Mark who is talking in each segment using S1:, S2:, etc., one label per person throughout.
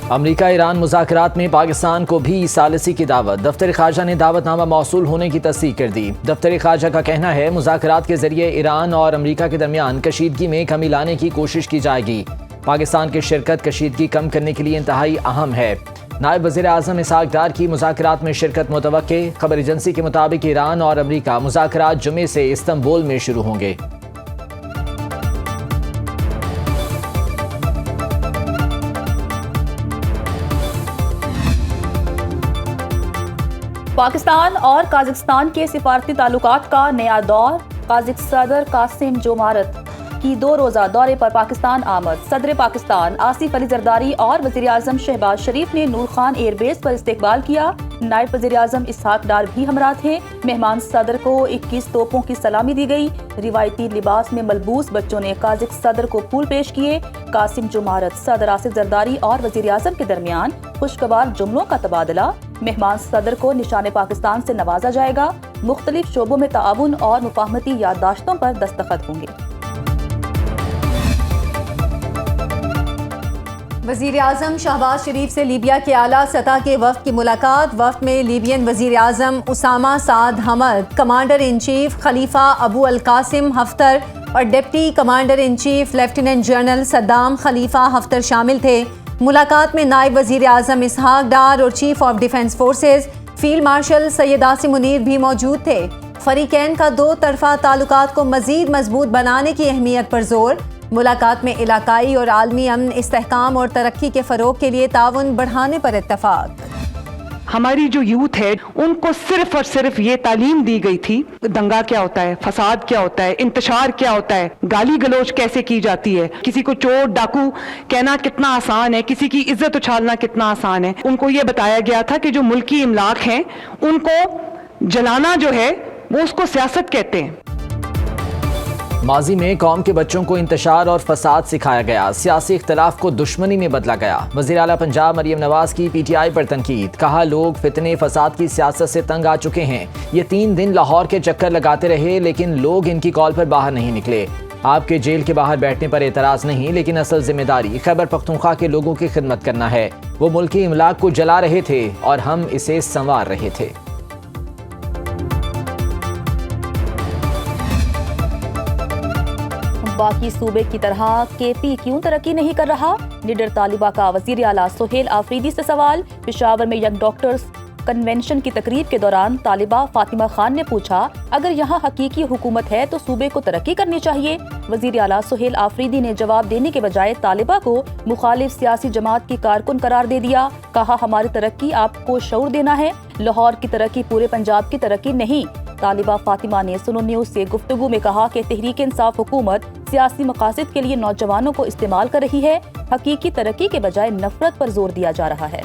S1: अमरीका Iran मुज़ाकरात में पाकिस्तान को भी सालिसी की दावत। दफ्तर ख़ारजा ने दावतनामा मौसूल होने की तस्दीक कर दी। दफ्तर ख़ारजा का कहना है मुज़ाकरात के जरिए ईरान और अमरीका के दरमियान कशीदगी में कमी लाने की कोशिश की जाएगी। पाकिस्तान की शिरकत कशीदगी कम करने के लिए इंतहाई अहम है। नायब वज़ीर आज़म इसहाक डार की मुज़ाकरात में शिरकत मुतवक्के। खबर एजेंसी के मुताबिक ईरान और अमरीका मुज़ाकरात जुमे से इस्तंबुल में शुरू होंगे।
S2: पाकिस्तान और काज़िकिस्तान के सिफारती ताल्लुकात का नया दौर। काज़िक सदर कासिम जोमारत की 2 रोज़ा दौरे पर पाकिस्तान आमद। सदर पाकिस्तान आसिफ अली जरदारी और वज़ीर आज़म शहबाज शरीफ ने नूर खान एयरबेस पर इस्तकबाल किया। नायब वज़ीर आज़म इसहाक डार भी हमरा थे। मेहमान सदर को 21 तोपों की सलामी दी गई। रिवायती लिबास में मलबूस बच्चों ने काज़िक सदर को फूल पेश किए। कासिम जोमारत, सदर आसिफ जरदारी और वज़ीर आज़म के दरमियान खुशगवार जुमलों का तबादला। मेहमान सदर को निशान पाकिस्तान से नवाजा जाएगा। मुख्तलिफ शोबों में ताउन और मुफाहमती याददाश्तों पर दस्तखत होंगे।
S3: वज़ीर आज़म शहबाज शरीफ से लीबिया के आला सतह के वफ़द की मुलाकात। वफ़द में लीबियन वज़ीर आज़म Osama Saad Hamad, commander in chief Khalifa Abu al Qasim Haftar और deputy commander in chief lieutenant general Saddam Khalifa Haftar शामिल थे। मुलाकात में नायब वज़ीर आज़म इसहाक डार और chief of defence forces field marshal Syed Asim Munir भी मौजूद थे। फरीकैन का 2 तरफ़ा ताल्लुकात को मज़ीद मजबूत बनाने की अहमियत पर जोर। मुलाकात में इलाकाई और आलमी अमन, इस्तेहकाम और तरक्की के फ़रोग के लिए ताउन बढ़ाने पर इत्तफ़ाक़।
S4: हमारी जो यूथ है उनको सिर्फ और सिर्फ ये तालीम दी गई थी दंगा क्या होता है, फसाद क्या होता है, इंतशार क्या होता है, गाली गलोच कैसे की जाती है, किसी को चोर डाकू कहना कितना आसान है, किसी की इज्जत उछालना कितना आसान है। उनको ये बताया गया था कि जो मुल्की इमलाक हैं उनको जलाना जो है वो उसको सियासत कहते हैं।
S1: माजी में कौम के बच्चों को इंतशार और फसाद सिखाया गया, सियासी इख्तलाफ को दुश्मनी में बदला गया। वज़ीर आला पंजाब मरियम नवाज की PTI पर तनकीद। कहा लोग फितने फसाद की सियासत से तंग आ चुके हैं। ये 3 दिन लाहौर के चक्कर लगाते रहे लेकिन लोग इनकी कॉल पर बाहर नहीं निकले। आपके जेल के बाहर बैठने पर एतराज़ नहीं लेकिन असल जिम्मेदारी खैबर पख्तूनख्वा के लोगों की खिदमत करना है। वो मुल्की इमलाक को जला रहे थे और हम इसे संवार रहे थे।
S2: बाकी सूबे की तरह KP क्यों तरक्की नहीं कर रहा? निडर तालिबा का वज़ीर आला सुहेल आफरीदी से सवाल। पेशावर में यंग डॉक्टर्स कन्वेंशन की तकरीब के दौरान तालिबा फातिमा खान ने पूछा अगर यहाँ हकीकी हुकूमत है तो सूबे को तरक्की करनी चाहिए। वज़ीर आला सुहेल आफरीदी ने जवाब देने के बजाय तालिबा को मुखालिफ सियासी जमात की कारकुन करार दे दिया। कहा हमारी तरक्की आपको शऊर देना है, लाहौर की तरक्की पूरे पंजाब की तरक्की नहीं। तालिबा फातिमा ने सुनो न्यूज़ से गुफ्तगू में कहा कि तहरीक इंसाफ हुकूमत सियासी मकासद के लिए नौजवानों को इस्तेमाल कर रही है। हकीकी तरक्की के बजाय नफरत पर जोर दिया जा रहा है।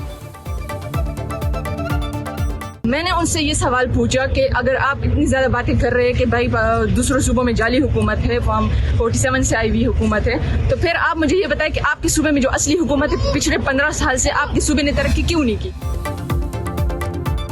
S5: मैंने उनसे ये सवाल पूछा कि अगर आप इतनी ज़्यादा बातें कर रहे हैं कि भाई दूसरों सूबों में जाली हुकूमत है, फॉर्म 47 से आई हुई हुकूमत है, तो फिर आप मुझे ये बताएं कि आपके सूबे में जो असली हुकूमत है पिछले 15 साल से आपके सूबे ने तरक्की क्यों नहीं की?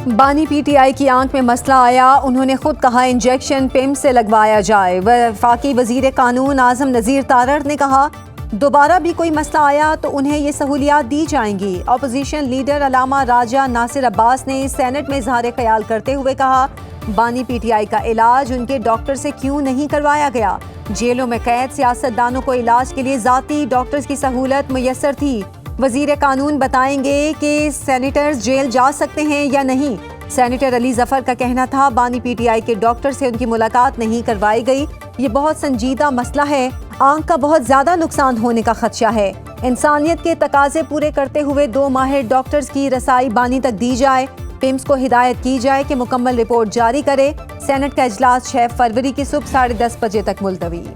S3: बानी PTI की आंख में मसला आया। उन्होंने खुद कहा इंजेक्शन पिम से लगवाया जाए। वफाकी वजीर कानून आजम नज़ीर तारड़ ने कहा दोबारा भी कोई मसला आया तो उन्हें ये सहूलियात दी जाएंगी। अपोजिशन लीडर अलामा राजा नासिर अब्बास ने सेनेट में इजहार ख्याल करते हुए कहा बानी PTI का इलाज उनके डॉक्टर से क्यों नहीं करवाया गया? जेलों में कैद सियासतदानों को इलाज के लिए ज़ाती डॉक्टर्स की सहूलत मुयस्सर थी। वजीर कानून बताएंगे कि सेनेटर्स जेल जा सकते हैं या नहीं। सेनेटर अली जफर का कहना था बानी PTI के डॉक्टर से उनकी मुलाकात नहीं करवाई गई। ये बहुत संजीदा मसला है, आंख का बहुत ज्यादा नुकसान होने का खदशा है। इंसानियत के तकाजे पूरे करते हुए 2 माहिर डॉक्टर्स की रसाई बानी तक दी जाए। पिम्स को हिदायत की जाए कि मुकम्मल रिपोर्ट जारी करे। सेनेट का इजलास 6 फरवरी की सुबह 10:30 बजे तक मुलतवी।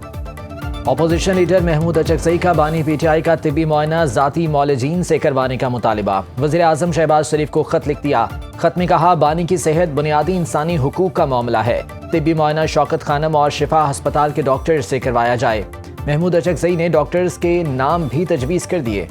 S1: अपोजिशन लीडर महमूद अचकज़ई का बानी PTI का तिब्बी मुआयना ज़ाती मौलजीन से करवाने का मुतालिबा। वज़ीर आज़म शहबाज शरीफ को खत लिख दिया। खत में कहा बानी की सेहत बुनियादी इंसानी हुकूक का मामला है। तिब्बी मुआयना शौकत खानम और शिफा अस्पताल के डॉक्टर्स से करवाया जाए। महमूद अचकज़ई ने डॉक्टर्स के नाम भी तजवीज़ कर दिए।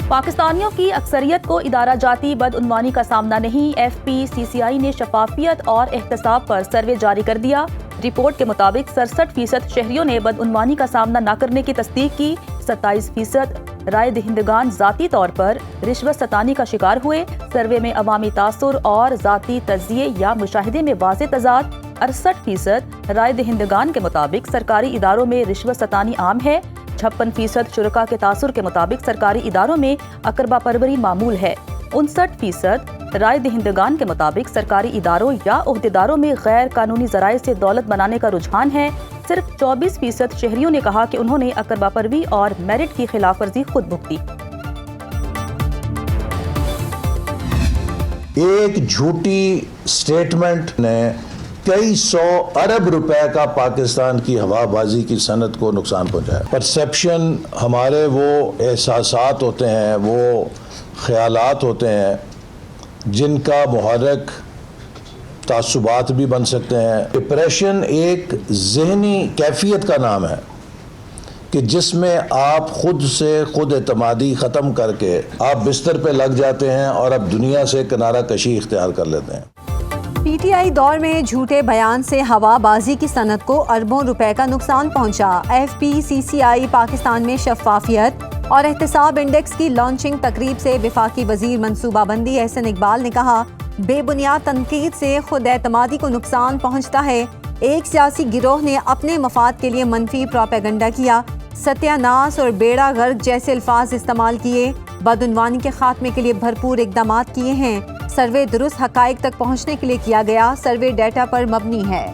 S2: पाकिस्तानियों की अक्सरियत को इदारा जाती बदउनवानी का सामना नहीं। FPCCI ने शफाफियत और एहतसाब पर सर्वे जारी कर दिया। रिपोर्ट के मुताबिक 67% शहरियों ने बदउनवानी का सामना न करने की तस्दीक की। 27% राय दहिंदगान ज़ाती तौर पर रिश्वत सतानी का शिकार हुए। सर्वे में अवामी तासुर और ज़ाती तज़िये या मुशाहिदे में वाज़ेह तज़ाद। 68% राय दहिंदगान के मुताबिक सरकारी इदारों में रिश्वत सतानी आम है। 56% शुरका के तासुर के मुताबिक सरकारी इदारों में अकरबा परवरी मामूल है। 59% राय दहिंदगान के मुताबिक सरकारी इदारों या ओहदेदारों में गैर कानूनी ज़राए से दौलत बनाने का रुझान है। सिर्फ 24% शहरियों ने कहा कि उन्होंने अकरबा परवी और मेरिट की खिलाफ वर्जी खुद भुगती।
S6: एक झूठी स्टेटमेंट ने कई 100 अरब रुपए का पाकिस्तान की हवाबाजी की सनत को नुकसान पहुंचाया। परसेप्शन हमारे वो एहसासात होते हैं, वो ख्यालात होते हैं जिनका मुहर्रिक तासुबात भी बन सकते हैं। डिप्रेशन एक ज़हनी कैफियत का नाम है कि जिसमें आप खुद से खुद एतमादी ख़त्म करके आप बिस्तर पे लग जाते हैं और अब दुनिया से किनारा कशी इख्तियार कर लेते हैं।
S3: पीटीआई दौर में झूठे बयान से हवाबाजी की सनत को अरबों रुपए का नुकसान पहुंचा। FPCCI पाकिस्तान में शफाफियत और एहतसाब इंडेक्स की लॉन्चिंग तकरीब से वफाकी वजीर मनसूबाबंदी एहसन इकबाल ने कहा, बेबुनियाद तनकीद से खुद एतमादी को नुकसान पहुंचता है। एक सियासी गिरोह ने अपने मफाद के लिए मनफी प्रोपेगेंडा किया, सत्यानाश और बेड़ा गर्क जैसे अल्फाज इस्तेमाल किए, बदउनवानी के खात्मे के लिए भरपूर इकदाम किए हैं। सर्वे दुरुस्त हकाइक तक पहुंचने के लिए किया गया, सर्वे डेटा पर मबनी है।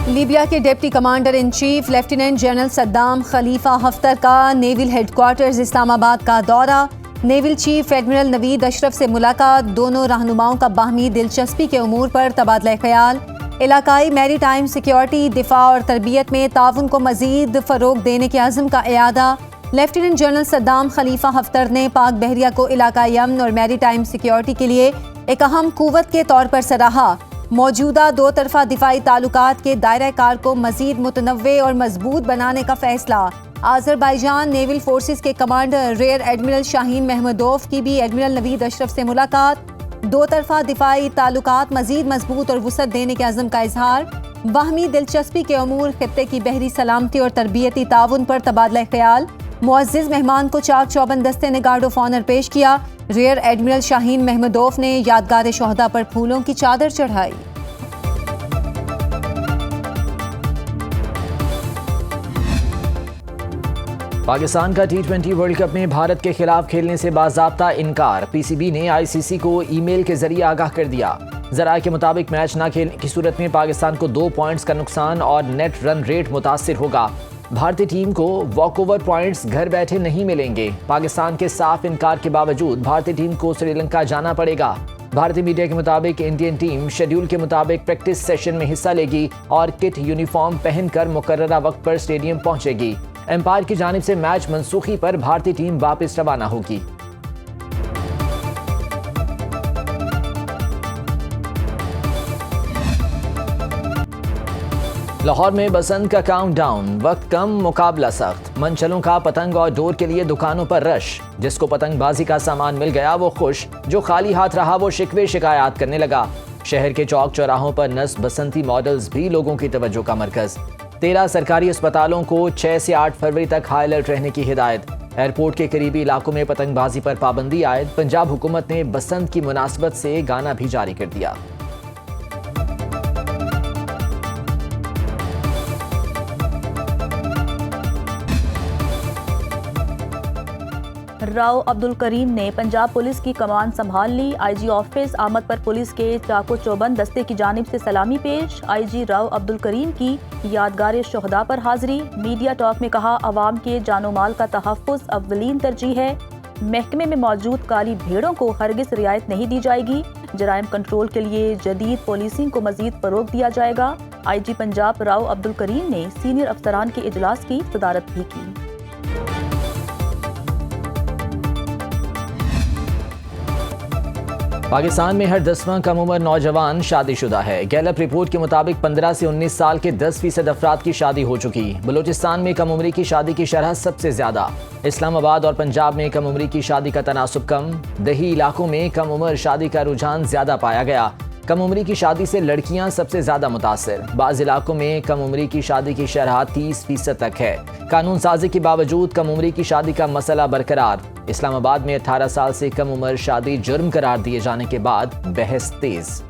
S3: लीबिया के deputy commander in chief lieutenant general Saddam Khalifa Haftar का नेवल हेडक्वार्टर्स इस्लामाबाद का दौरा। Naval chief admiral Naveed Ashraf से मुलाकात। दोनों रहनुमाओं का बाहमी दिलचस्पी के उमूर पर तबादला ख्याल। इलाकाई मैरी टाइम सिक्योरिटी, दिफा और तरबियत में ताउन को मजीद फ़रोग देने के अज़्म का इयादा। Lieutenant general Saddam Khalifa Haftar ने पाक बहरिया को इलाकाई अमन और मैरी टाइम सिक्योरिटी के लिए एक अहम कुव्वत के तौर पर सराहा। मौजूदा दो तरफा दिफाई ताल्लुकात के दायरा कार को मजीद मुतनव्वे और मजबूत बनाने का फैसला। आज़रबाईजान नेवल फोर्सेस के कमांडर रियर एडमिरल शाहीन महमूदोव की भी एडमिरल नवीद अशरफ से मुलाकात। दो तरफा दिफाई ताल्लुकात मजीद मजबूत और वुसअत देने के अज़्म का इजहार। बाहमी दिलचस्पी के अमूर खित्ते की बहरी सलामती और तरबियती ताउन पर तबादला ख्याल। मुअज़्ज़िज़ मेहमान को चाक चौबंद दस्ते ने गार्ड ऑफ ऑनर पेश किया। रियर एडमिरल शाहीन महमूदोव ने यादगार शोहदा पर फूलों की चादर चढ़ाई।
S1: पाकिस्तान का T20 वर्ल्ड कप में भारत के खिलाफ खेलने से बाज़ाब्ता इनकार। PCB ने ICC को ईमेल के जरिए आगाह कर दिया। ज़राए के मुताबिक मैच न खेलने की सूरत में पाकिस्तान को 2 पॉइंट्स का नुकसान और नेट रन रेट मुतासिर होगा। भारतीय टीम को वॉकओवर पॉइंट्स घर बैठे नहीं मिलेंगे। पाकिस्तान के साफ इनकार के बावजूद भारतीय टीम को श्रीलंका जाना पड़ेगा। भारतीय मीडिया के मुताबिक इंडियन टीम शेड्यूल के मुताबिक प्रैक्टिस सेशन में हिस्सा लेगी और किट यूनिफॉर्म पहनकर मुकर्ररा वक्त पर स्टेडियम पहुंचेगी। एम्पायर की जानिब से मैच मनसूखी पर भारतीय टीम वापस रवाना होगी। लाहौर में बसंत का काउंटडाउन, वक्त कम मुकाबला सख्त। मनचलों का पतंग और डोर के लिए दुकानों पर रश। जिसको पतंगबाजी का सामान मिल गया वो खुश, जो खाली हाथ रहा वो शिकवे शिकायत करने लगा। शहर के चौक चौराहों पर नस्ब बसंती मॉडल्स भी लोगों की तवज्जो का मरकज। 13 सरकारी अस्पतालों को 6 से 8 फरवरी तक हाई अलर्ट रहने की हिदायत। एयरपोर्ट के करीबी इलाकों में पतंगबाजी पर पाबंदी आयद। पंजाब हुकूमत ने बसंत की मुनासबत से गाना भी जारी कर दिया।
S2: राव अब्दुल करीम ने पंजाब पुलिस की कमान संभाल ली। IG ऑफिस आमद पर पुलिस के चाको चौबंद दस्ते की जानिब से सलामी पेश। IG राव अब्दुल करीम की यादगार शोहदा पर हाजिरी। मीडिया टॉक में कहा, अवाम के जानो माल का तहफ़्फ़ुज़ अव्वलीन तरजीह है। महकमे में मौजूद काली भेड़ों को हरगिज़ रियायत नहीं दी जाएगी। जराइम कंट्रोल के लिए जदीद पुलिसिंग को मजीद फ़रोग दिया जाएगा। IG पंजाब राव अब्दुल करीम ने सीनियर अफसरान के इजलास की सदारत भी की।
S1: पाकिस्तान में हर 10वां कम उम्र नौजवान शादीशुदा है। गैलप रिपोर्ट के मुताबिक 15 से 19 साल के 10% अफराद की शादी हो चुकी। बलूचिस्तान में कम उम्री की शादी की शरह सबसे ज्यादा। इस्लामाबाद और पंजाब में कम उम्री की शादी का तनासुब कम। दही इलाकों में कम उम्र शादी का रुझान ज्यादा पाया गया। कम उम्री की शादी से लड़कियां सबसे ज्यादा मुतासिर। बाज़ इलाकों में कम उम्री की शादी की शरह 30% तक है। कानून साजी के बावजूद कम उम्री की शादी का मसला बरकरार। इस्लामाबाद में 18 साल से कम उम्र शादी जुर्म करार दिए जाने के बाद बहस तेज।